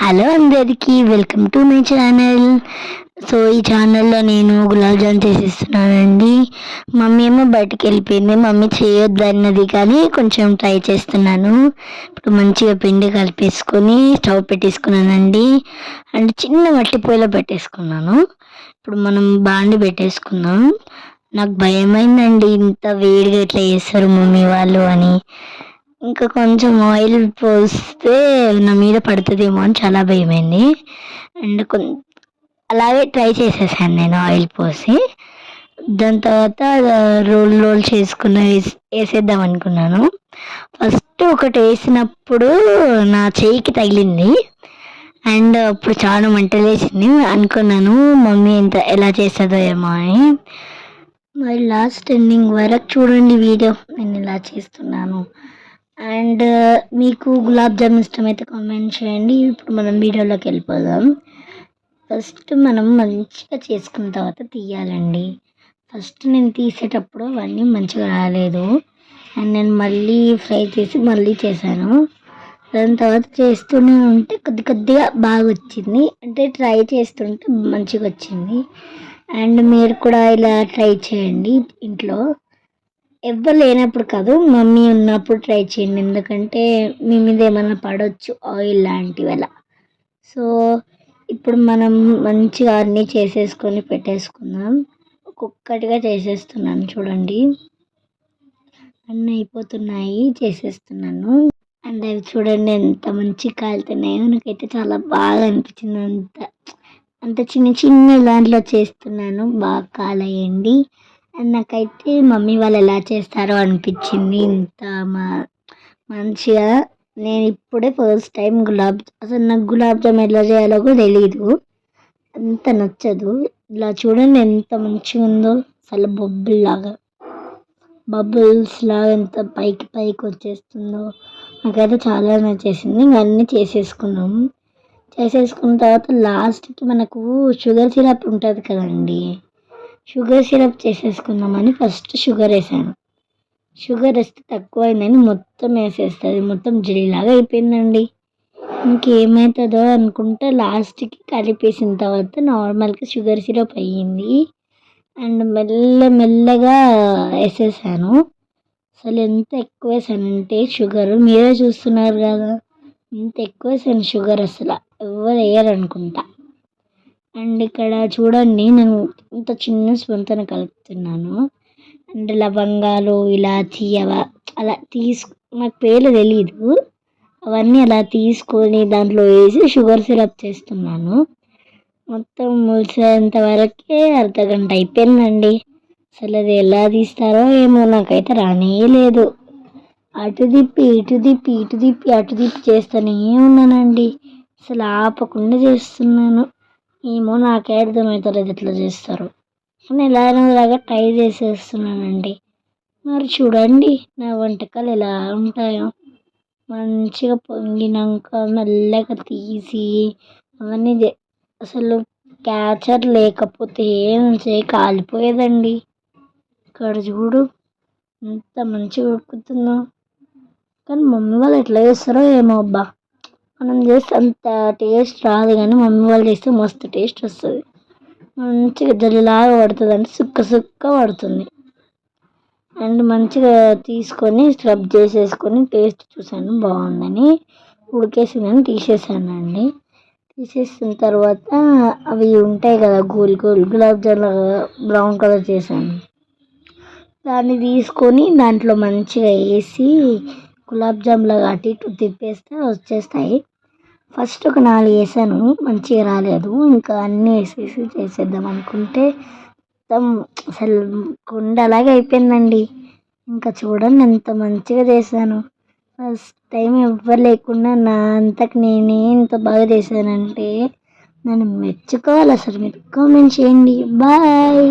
Hello అందరికీ welcome to my channel. So ఈ ఛానల్లో నేను గులాబ్ జామ్ చేసిస్తున్నానండి. మమ్మీ ఏమో బయటికి వెళ్ళిపోయింది. మమ్మీ చేయొద్దు అన్నది కానీ కొంచెం ట్రై చేస్తున్నాను. ఇప్పుడు మంచిగా పిండి కలిపేసుకొని స్టవ్ పెట్టేసుకున్నానండి. అండ్ చిన్న మట్టి పొయ్యిలో పెట్టేసుకున్నాను. ఇప్పుడు మనం బాండి పెట్టేసుకుందాం. నాకు భయమైందండి, ఇంత వేడిగా ఇట్లా చేస్తారు మమ్మీ వాళ్ళు అని. ఇంకా కొంచెం ఆయిల్ పోస్తే నా మీద పడుతుందేమో అని చాలా భయమైంది. అండ్ అలాగే ట్రై చేసేసాను నేను ఆయిల్ పోసి. దాని తర్వాత రోల్ రోల్ చేసుకున్న వేసేద్దాం అనుకున్నాను. ఫస్ట్ ఒకటి వేసినప్పుడు నా చేయికి తగిలింది. అండ్ అప్పుడు చాలా మంటలు వేసింది. అనుకున్నాను మమ్మీ ఎలా చేస్తుందో ఏమో అని. మరి లాస్ట్ ఎండింగ్ వరకు చూడండి వీడియో, నేను ఇలా చేస్తున్నాను. అండ్ మీకు గులాబ్ జామ్ ఇష్టమైతే కామెంట్ చేయండి. ఇప్పుడు మనం వీడియోలోకి వెళ్ళిపోదాం. ఫస్ట్ మనం మంచిగా చేసుకున్న తర్వాత తీయాలండి. ఫస్ట్ నేను తీసేటప్పుడు అవన్నీ మంచిగా రాలేదు. అండ్ నేను మళ్ళీ ఫ్రై చేసి మళ్ళీ చేశాను. దాని తర్వాత చేస్తూనే ఉంటే కొద్దిగా బాగా వచ్చింది. అంటే ట్రై చేస్తుంటే మంచిగా వచ్చింది. అండ్ మీరు కూడా ఇలా ట్రై చేయండి ఇంట్లో. ఎవ్వరు లేనప్పుడు కాదు, మమ్మీ ఉన్నప్పుడు ట్రై చేయండి. ఎందుకంటే మీ మీద ఏమైనా పడవచ్చు ఆయిల్ లాంటివి అలా. సో ఇప్పుడు మనం మంచిగా అన్నీ చేసేసుకొని పెట్టేసుకుందాం. ఒక్కొక్కటిగా చేసేస్తున్నాను చూడండి, అన్నీ అయిపోతున్నాయి, చేసేస్తున్నాను. అండ్ అవి చూడండి ఎంత మంచిగా కాలుతున్నాయో. నాకైతే చాలా బాగా అనిపించింది. అంత చిన్న చిన్న దాంట్లో చేస్తున్నాను, బాగా కాలేయండి. అండ్ నాకైతే మమ్మీ వాళ్ళు ఎలా చేస్తారో అనిపించింది. ఇంత మంచిగా నేను ఇప్పుడే ఫస్ట్ టైం అసలు నాకు గులాబ్ జామ్ ఎలా చేయాలో కూడా తెలీదు, అంత నచ్చదు. ఇలా చూడండి ఎంత మంచిగా ఉందో. అసలు బబుల్స్ లాగా ఎంత పైకి వచ్చేస్తుందో. నాకైతే చాలా నచ్చేసింది. ఇంకా అన్నీ చేసేసుకున్నాము. చేసేసుకున్న తర్వాత లాస్ట్కి మనకు షుగర్ సిరప్ ఉంటుంది కదండి, షుగర్ సిరప్ చేసేసుకుందామని ఫస్ట్ షుగర్ వేసాను. షుగర్ వేస్తే తక్కువ అయిందని మొత్తం వేసేస్తుంది. మొత్తం జిల్లాగా అయిపోయిందండి. ఇంకేమవుతుందో అనుకుంటే లాస్ట్కి కలిపేసిన తర్వాత నార్మల్గా షుగర్ సిరప్ అయ్యింది. అండ్ మెల్లగా వేసేసాను. అసలు ఎంత ఎక్కువ వేసానంటే షుగర్ మీరే చూస్తున్నారు కదా, ఇంత ఎక్కువ వేసాను షుగర్. అసలు ఎవరు వేయరు అనుకుంటా. అండ్ ఇక్కడ చూడండి నేను ఇంత చిన్న స్పూన్తో కలుపుతున్నాను. అండ్ లవంగాలు, ఇలాచి అలా నాకు పేర్లు తెలీదు, అవన్నీ అలా తీసుకొని దాంట్లో వేసి షుగర్ సిరప్ చేస్తున్నాను. మొత్తం ములిసేంత వరకే అర్ధగంట అయిపోయిందండి. అసలు అది ఎలా తీస్తారో ఏమో, నాకైతే రానే లేదు. అటు తిప్పి ఇటు చేస్తూనే ఉన్నానండి. అసలు ఆపకుండా చేస్తున్నాను. ఏమో నాకే అర్థమవుతలేదు ఎట్లా చేస్తారు. నేను ఎలాగోలాగా ట్రై చేసేస్తున్నానండి. మరి చూడండి నా వంటకాలు ఎలా ఉంటాయో. మంచిగా పొంగినాక మెల్లగా తీసి అవన్నీ అసలు క్యాచర్ లేకపోతే మంచిగా కాలిపోయేదండి. ఇక్కడ చూడు ఎంత మంచిగా ఉడుకుతుందో. కానీ మమ్మీ వాళ్ళు ఎట్లా చేస్తారో ఏమో అబ్బా, మనం చేస్తే అంత టేస్ట్ రాదు, కానీ మమ్మీ వాళ్ళు చేస్తే మస్తు టేస్ట్ వస్తుంది. మంచిగా జల్లిలాగా పడుతుంది, అంటే సుక్క పడుతుంది. అండ్ మంచిగా తీసుకొని స్క్రబ్ చేసేసుకొని టేస్ట్ చూసాను బాగుందని, ఉడికేసిందని తీసేసానండి. తీసేసిన తర్వాత అవి ఉంటాయి కదా గులాబ్ జామ్ బ్రౌన్ కలర్ చేశాను, దాన్ని తీసుకొని దాంట్లో మంచిగా వేసి గులాబ్ జామ్ లాగా అటు ఇటు తిప్పేస్తే వచ్చేస్తాయి. ఫస్ట్ ఒక 4 వేసాను, మంచిగా రాలేదు. ఇంకా అన్నీ వేసేసి చేసేద్దాం అనుకుంటే మొత్తం అసలు కుండ అలాగే అయిపోయిందండి. ఇంకా చూడండి ఎంత మంచిగా చేశాను. ఫస్ట్ టైం ఎవ్వరు లేకుండా నా అంతకు నేనే ఇంత బాగా చేశానంటే నన్ను మెచ్చుకోవాలి. అసలు మీరు కామెంట్ చేయండి. బాయ్.